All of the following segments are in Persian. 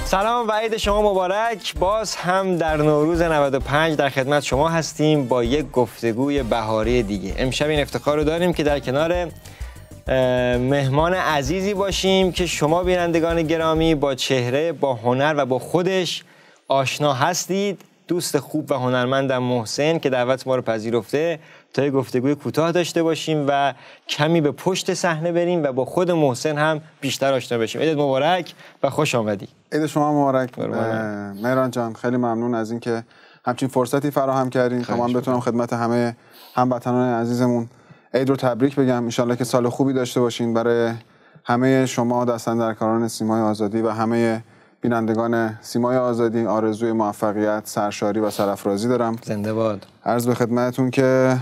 سلام و عید شما مبارک. باز هم در نوروز 95 در خدمت شما هستیم با یک گفتگوی بهاری دیگه. امشب این افتخار رو داریم که در کنار مهمان عزیزی باشیم که شما بینندگان گرامی با چهره، با هنر و با خودش آشنا هستید. دوست خوب و هنرمندم محسن که دعوت ما رو پذیرفته تا یک گفتگوی کوتاه داشته باشیم و کمی به پشت صحنه بریم و با خود محسن هم بیشتر آشنا بشیم. عید مبارک و خوش آمدی. عید شما مبارک مهران جان. خیلی ممنون از اینکه همچین فرصتی فراهم کردین تا من بتونم خدمت همه هموطنان عزیزمون عید رو تبریک بگم. ان شاءالله که سال خوبی داشته باشین. برای همه شما دستاندرکاران سیمای آزادی و همه بینندگان سیمای آزادی آرزوی موفقیت، سرشاری و سرافرازی دارم. زنده باد. عرض به خدمتتون که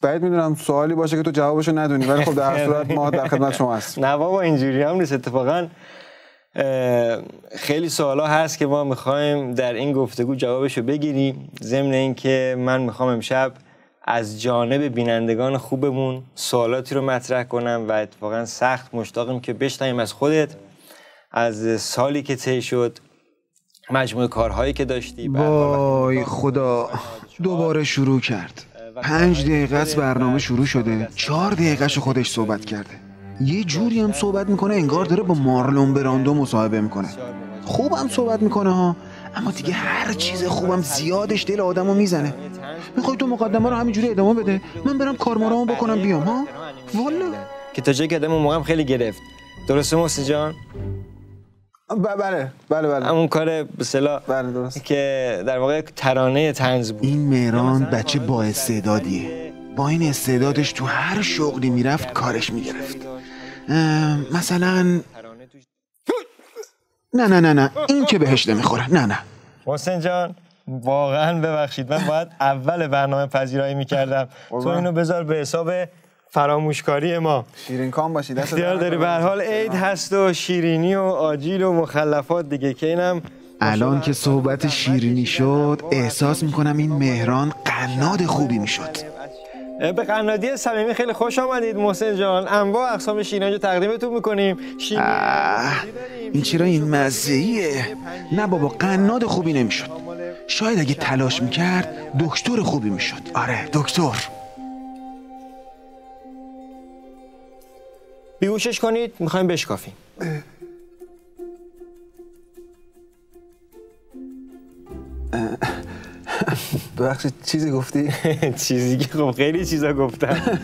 بعید میدونم سوالی باشه که تو جوابشو ندونی، ولی خب در هر صورت ما در خدمت شما هستیم. نه بابا اینجوری هم نیست. اتفاقا خیلی سوالا هست که ما میخوایم در این گفتگو جوابشو بگیریم. ضمن اینکه من میخوام امشب از جانب بینندگان خوبمون سوالاتی رو مطرح کنم و اتفاقا سخت مشتاقم که بشنویم از خودت از سالی که طی شد، مجموعه کارهایی که داشتی. وای خدا، دوباره شروع کرد. 5 دقیقه از برنامه شروع شده، 4 دقیقه‌شو خودش صحبت کرده. یه جوری هم صحبت میکنه انگار داره با مارلون براندو مصاحبه میکنه. خوبم صحبت میکنه ها، اما دیگه هر چیز خوبم زیادش دل آدمو میزنه. میخوای تو مقدمه رو همینجوری ادامه بده، من برم کارمارامو بکنم بیام ها؟ والا که تا جایی که آدمو موقعم خیلی گرفت. درسته محسن جان؟ بله همون کار به اصطلاح درست که در واقع ترانه طنز بود. این مهران بچه با استعدادیه. با این استعدادش تو هر شغلی میرفت کارش میگرفت. مثلا نه این که بهش نمیخوره. نه محسن جان واقعا ببخشید، من باید اول برنامه پذیرایی میکردم. تو اینو بذار به حساب فراموشکاری ما. شیرین کام باشید. اختیار داری. به هر حال عید هست و شیرینی و آجیل و مخلفات دیگه که اینم الان که صحبت شیرینی شد احساس میکنم این مهران قناد خوبی میشد. به قنادی صمیمی خیلی خوش آمدید محسن جان. انواع اقسام شیرینی رو تقدیمتون میکنیم. این چرا این مزه‌ایه؟ نه بابا، قناد خوبی نمیشد. شاید اگه تلاش میکرد دکتر خوبی میشد. آره دکتر. بیهوشش کنید، میخوایم بشکافیم. ببخشید چیزی گفتی؟ چیزی که خب خیلی چیزا گفتم.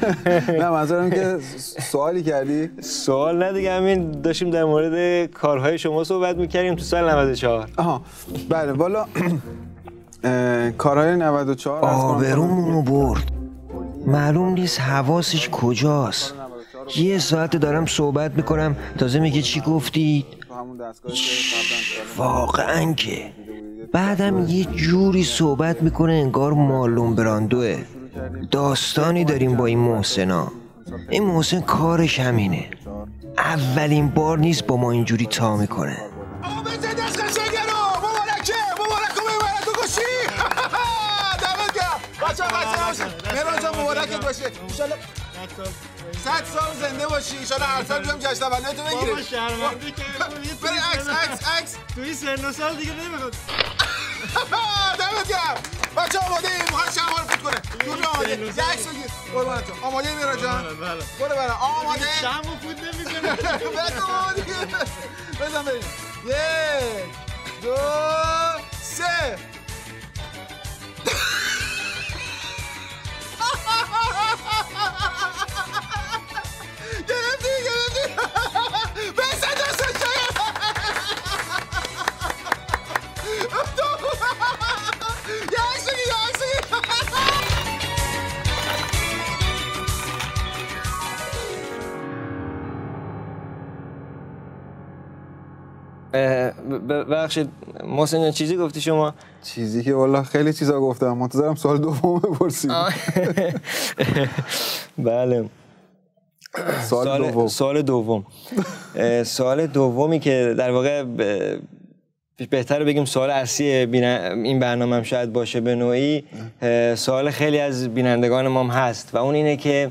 نه منظورم که سوالی کردی؟ سوال نه دیگه، همین داشتیم در مورد کارهای شما صحبت میکردیم تو سال 94. آها بله. والا کارهای 94 آبرومونو برد. معلوم نیست حواسش کجاست. یه ساعت دارم صحبت میکنم تازه میگه چی گفتید؟ واقعا که بعدم یه جوری صحبت میکنه انگار مارلون براندوه. داستانی داریم با این محسنا. این محسن کارش همینه. اولین بار نیست با ما اینجوری تا میکنه. مبارکت باشه. انشالله 100 سال زنده باشی. انشالله هر سال بیام جشن تولدتو بگیریم. بابا شرمنده که برای عکس تو این سن و سال دیگه نمیخواد. دمت گرم. بچه‌ها آماده ایم؟ میخواد شما رو فوت کنه. دور آماده. یه عکس بگیر. قربونت برم. آماده ای میرا جان؟ بله. برو برام. آماده. شمو فوت نمیکنه. بزن بریم. 1 2 3 گرفتی بسه دستش شاید یه عکسگی ببخشید محسن چیزی گفتی شما؟ چیزی که والله خیلی چیزا گفتم. منتظرم سوال دوم بپرسید. بله. سوال دومی که در واقع بهتره بگیم سوال اصلی این برنامه هم شاید باشه به نوعی، سوال خیلی از بینندگان ما هم هست و اون اینه که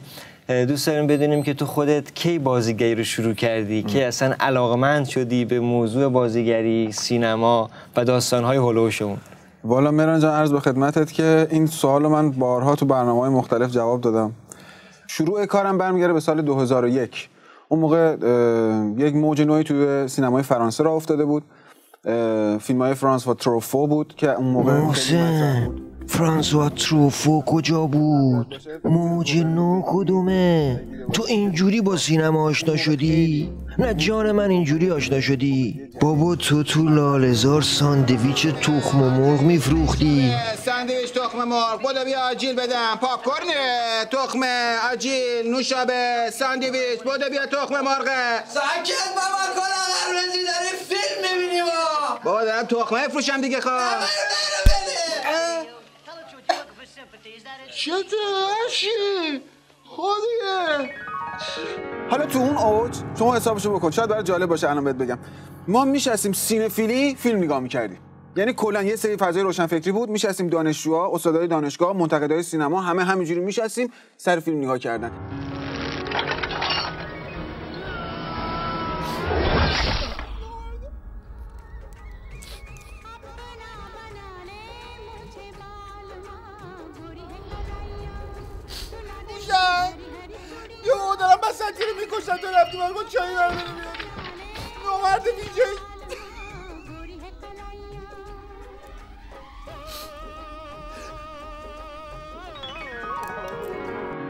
دوست داریم بدونیم که تو خودت کی بازیگری رو شروع کردی، کی اصلا علاقمند شدی به موضوع بازیگری، سینما و داستان‌های هولوش اون؟ والا مهران جان عرض به خدمتت که این سوالو من بارها تو برنامه‌های مختلف جواب دادم. شروع کارم برمیگره به سال 2001. اون موقع یک موج نوعی توی سینمای فرانسه راه افتاده بود. فیلم‌های فرانسوا تروفو بود که اون موقع محسن، فرانسوا تروفو کجا بود؟ موج نو کدومه؟ تو اینجوری با سینما آشنا شدی؟ نه جان من اینجوری آشنا شدی؟ بابا تو لاله‌زار ساندویچ تخم مرغ میفروختی. ساندویچ تخم مرغ، بودو بیا آجیل بدم، پاپ کورن، تخم آجیل، نوشابه، ساندویچ، بودو بیا تخم مرغه. ساکت بابا، کلا قرمزی داری فیلم میبینی بابا دارم تخمه فروشم دیگه خواه. چطور خودیه؟ حالا تو اون اوج شما حسابشو بکن، شاید برای جالب باشه الان بهت بگم. ما میشستیم سینفیلی فیلم نگاه میکردیم، یعنی کلا یه سری فضای روشنفکری بود، میشستیم دانشجوها، استادای دانشگاه، منتقدای سینما، همه همینجوری میشستیم سر فیلم نگاه کردن. یو دارم بسنتی رو میکشتن تو رفتی من کن چایی برده رو بیاری نومرد دیجی.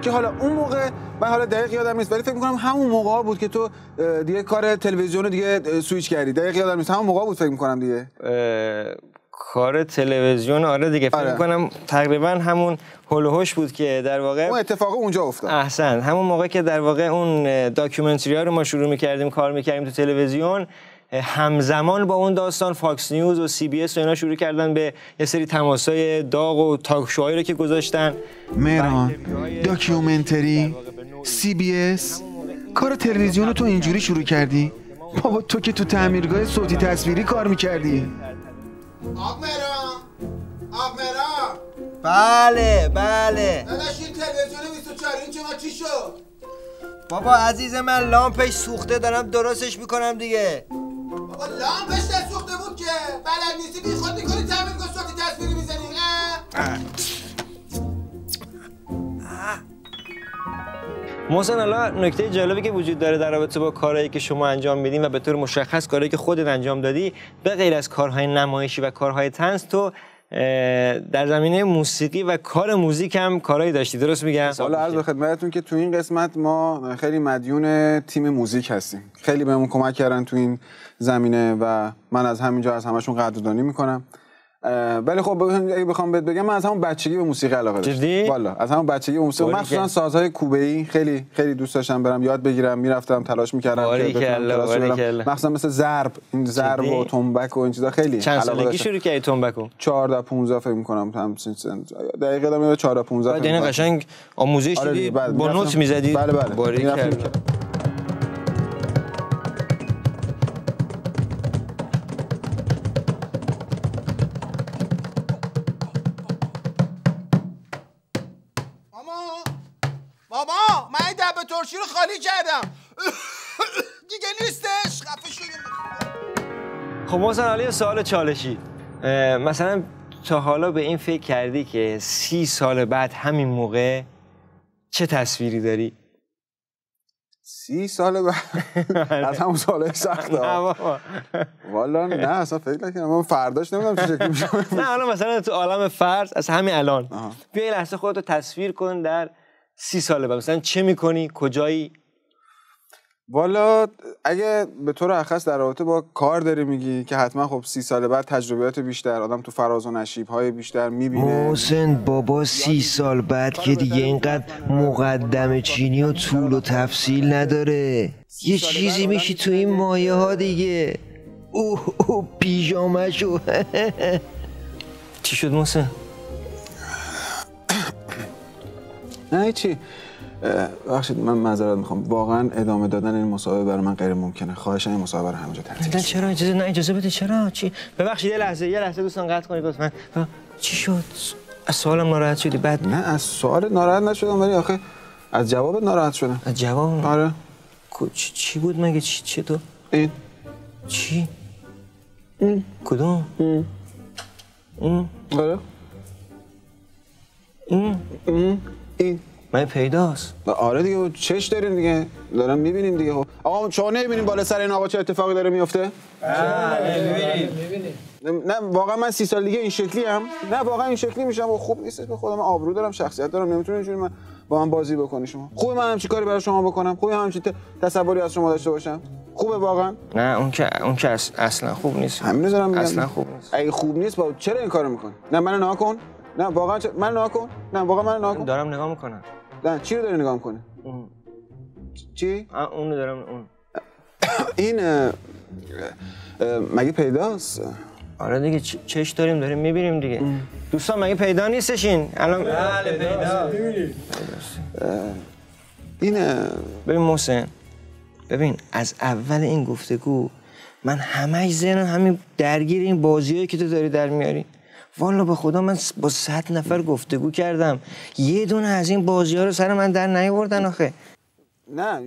که حالا اون موقع من حالا دقیق یادم نیست ولی فکر می‌کنم همون موقع بود که تو دیگه کار تلویزیون رو دیگه سویچ کردی. دقیق یادم نیست، همون موقع بود فکر می‌کنم دیگه. کار تلویزیون آره دیگه، فکر می‌کنم تقریبا همون هول و هوش بود که در واقع اون اتفاق اونجا افتاد. احسن، همون موقع که در واقع اون داکیومنتری‌ها رو ما شروع می‌کردیم کار می‌کردیم تو تلویزیون، همزمان با اون داستان فاکس نیوز و سی بی اس و اینا شروع کردن به یه سری تماسای داغ و تاک شوهایی رو که گذاشتن. مهران، داکیومنتری، سی بی اس، کار تلویزیون تو اینجوری شروع کردی؟ بابا تو که تو تعمیرگاه صوتی تصویری کار میکردی. آق مهران بله داداش این تلویزیون 24 اینچه ما چی شد؟ بابا عزیز من لامپش سوخته دارم درستش میکنم دیگه. بابا لامپش سوخته بود که بلد نیستی بی خود میکنی تعمیرگاه صوتی تصویری میزنی. محسن، حالا نکته جالبی که وجود داره در رابطه با کارهایی که شما انجام میدین و به طور مشخص کارهایی که خودت انجام دادی، به غیر از کارهای نمایشی و کارهای طنز، تو در زمینه موسیقی و کار موزیک هم کارهایی داشتی، درست میگم؟ حالا عرض به خدمتتون که تو این قسمت ما خیلی مدیون تیم موزیک هستیم. خیلی بهمون کمک کردن تو این زمینه و من از همینجا از همشون قدردانی میکنم. ولی خب اگه بخوام بهت بگم من از همون بچگی به موسیقی علاقه داشتم. جدی؟ والا از همون بچگی به موسیقی، مخصوصا سازهای کوبه‌ای خیلی دوست داشتم برم یاد بگیرم، میرفتم تلاش میکردم که بتونم، مخصوصا مثل ضرب، این ضرب و تنبک و این چیزا خیلی چند سالگی شروع کردی تنبکو؟ 14 15 فکر می‌کنم همچین دقیقاً یادم 14 15. یعنی قشنگ آموزش دیدی، با نوت می‌زدی؟ بله باریکلا. ماما من این دبه ترشی رو خالی کردم دیگه نیستش، خفه شدیم. خب محسن، حالا یه سوال چالشی، مثلا تا حالا به این فکر کردی که 30 سال بعد همین موقع چه تصویری داری؟ 30 سال بعد از همون سالهای سخت ها؟ والا نه اصلا فکر نکنم، من فرداش نمیدونم چه شکلی میشه. نه حالا مثلا تو عالم فرض از همین الان بیا یه لحظه خودتو تصویر کن در 30 سال بعد، مثلا چه میکنی، کجایی؟ والا اگه به طور اخص در رابطه با کار داری میگی که حتما خب 30 سال بعد تجربیات بیشتر، آدم تو فراز و نشیب‌های بیشتر میبینه. محسن بابا 30 سال بعد که دیگه اینقدر مقدمه چینی و طول و تفصیل نداره، یه چیزی میشی تو این مایه ها دیگه. اوه پیژامشو. چی شد محسن؟ نه چی، ببخشید من معذرت میخوام، واقعا ادامه دادن این مسابقه برای من غیر ممکنه. خواهشاً این مسابقه رو همینجا تعطیل. چرا اجازه بده؟ چرا؟ چی؟ ببخشید یه لحظه دوستان قطع کنید لطفاً. چی شد؟ از سوالم ناراحت شدی؟ بعد نه از سوال ناراحت نشدم، ولی آخه از جوابت ناراحت شدم. از جواب؟ آره. چی بود مگه؟ چی تو؟ این. چی؟ کدوم؟ آره. این. من پیداست. آره دیگه، چش داریم دیگه، دارم میبینیم دیگه. آقا شما نمیبینیم بالا سر این آقا چه اتفاقی داره میفته؟ میبینیم. نه واقعا من 30 سال دیگه این شکلی ام. نه واقعا این شکلی میشم و خوب نیست. به خودم آبرو دارم، شخصیت دارم، نمیتونم اینجوری من با من بازی بکنی شما. خوبه من همچین کاری برای شما بکنم؟ خوبه من همچین تصوری از شما داشته باشم؟ خوبه واقعا؟ نه اون که اصلا خوب نیست. همین دارم میگم. اصلا خوب نیست. اگه خوب نیست با چرا این کارو میکنی؟ نه منو نگاه کن. نه واقعا منو نگاه کن. نه واقعا منو نگاه کن. دارم نگاه میکنم. نه چی رو داری نگاه میکنی؟ چی؟ اونو دارم. اون این مگه پیداست؟ آره دیگه چش داریم میبینیم دیگه. دوستان مگه پیدا نیستش این؟ الان بله پیداست. این ببین محسن، ببین از اول این گفتگو من همش ذهنم همین درگیر این بازیایی که تو داری در میاری. والا به خدا من با 100 نفر گفتگو کردم، یه دونه از این بازی‌ها رو سر من در نیاوردن آخه. نه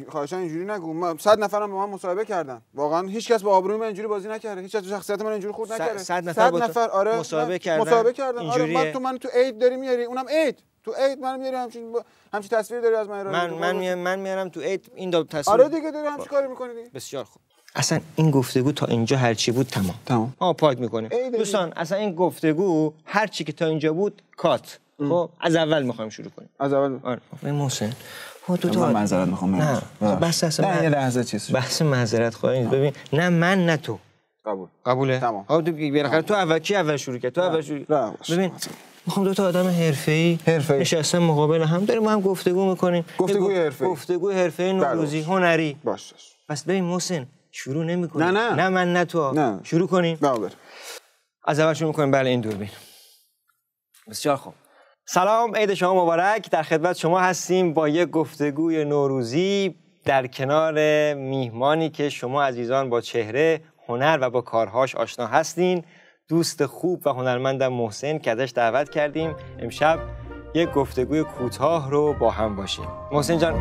خواهشاً اینجوری نگو. 100 نفرم با من مصاحبه کردن. واقعا هیچ کس با آبروی من اینجوری بازی نکرده. هیچ کس تو شخصیت من اینجوری خورد نکرده. 100 نفر آره مصاحبه کردن. آره من تو عید داری میاری، اونم عید. تو عید منو میاری، همچین تصویر داری از من. من میارم تو عید این دو تصویر. آره دیگه داری همچین کاری می‌کنی دیگه. بسیار خوب. اصلا این گفتگو تا اینجا هر چی بود تمام. پاک میکنیم. دوستان اصلا این گفتگو هر چی که تا اینجا بود کات. خب از اول میخوایم شروع کنیم. از اول. آره. محسن من معذرت میخوام. نه بس اصلا یه لحظه چیز بحث معذرت خواهی نیست. ببین نه من نه تو. قبوله؟ تمام. تو بالاخره تو اول شروع کرد. تو اول شروع. ببین میخوام دو تا آدم حرفه‌ای نشستن مقابل هم داریم هم گفتگو میکنیم. گفتگو حرفه‌ای نوروزی هنری. باشه. پس ببین محسن شروع نمی‌کنیم. نه من نه تو. نه. شروع کنیم. بله. از اول شروع می‌کنیم. بله این دوربین. بسیار خوب. سلام، عید شما مبارک. در خدمت شما هستیم با یک گفتگوی نوروزی در کنار میهمانی که شما عزیزان با چهره، هنر و با کارهاش آشنا هستین. دوست خوب و هنرمندم محسن که ازش دعوت کردیم امشب یک گفتگوی کوتاه رو با هم باشیم. محسن جان